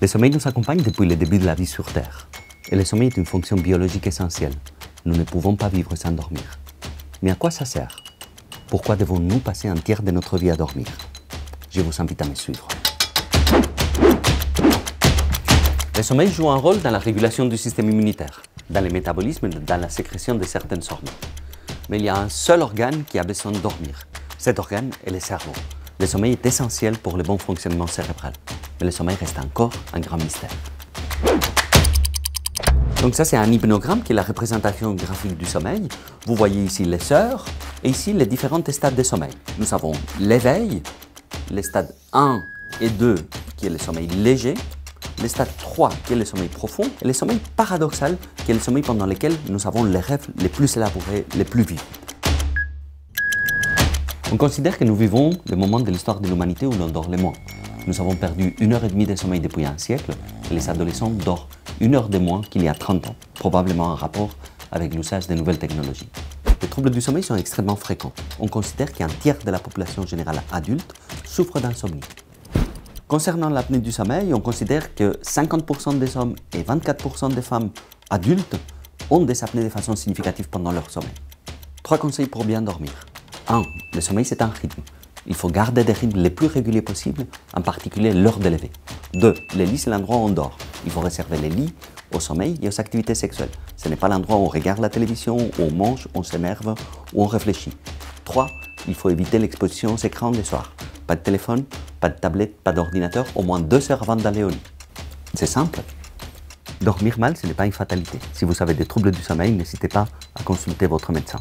Le sommeil nous accompagne depuis le début de la vie sur Terre. Et le sommeil est une fonction biologique essentielle. Nous ne pouvons pas vivre sans dormir. Mais à quoi ça sert? Pourquoi devons-nous passer un tiers de notre vie à dormir? Je vous invite à me suivre. Le sommeil joue un rôle dans la régulation du système immunitaire, dans le métabolisme et dans la sécrétion de certaines hormones. Mais il y a un seul organe qui a besoin de dormir. Cet organe est le cerveau. Le sommeil est essentiel pour le bon fonctionnement cérébral. Mais le sommeil reste encore un grand mystère. Donc ça, c'est un hypnogramme qui est la représentation graphique du sommeil. Vous voyez ici les heures et ici les différents stades de sommeil. Nous avons l'éveil, les stades 1 et 2 qui est le sommeil léger, le stade 3 qui est le sommeil profond et le sommeil paradoxal qui est le sommeil pendant lequel nous avons les rêves les plus élaborés, les plus vivides. On considère que nous vivons le moment de l'histoire de l'humanité où l'on dort le moins. Nous avons perdu 1h30 de sommeil depuis un siècle et les adolescents dorment 1 heure de moins qu'il y a 30 ans, probablement en rapport avec l'usage de nouvelles technologies. Les troubles du sommeil sont extrêmement fréquents. On considère qu'un tiers de la population générale adulte souffre d'insomnie. Concernant l'apnée du sommeil, on considère que 50% des hommes et 24% des femmes adultes ont des apnées de façon significative pendant leur sommeil. 3 conseils pour bien dormir. 1. Le sommeil, c'est un rythme. Il faut garder des rythmes les plus réguliers possibles, en particulier l'heure de lever. 2. Le lit, c'est l'endroit où on dort. Il faut réserver les lits au sommeil et aux activités sexuelles. Ce n'est pas l'endroit où on regarde la télévision, où on mange, on s'énerve, où on réfléchit. 3. Il faut éviter l'exposition aux écrans le soir. Pas de téléphone, pas de tablette, pas d'ordinateur, au moins 2 heures avant d'aller au lit. C'est simple. Dormir mal, ce n'est pas une fatalité. Si vous avez des troubles du sommeil, n'hésitez pas à consulter votre médecin.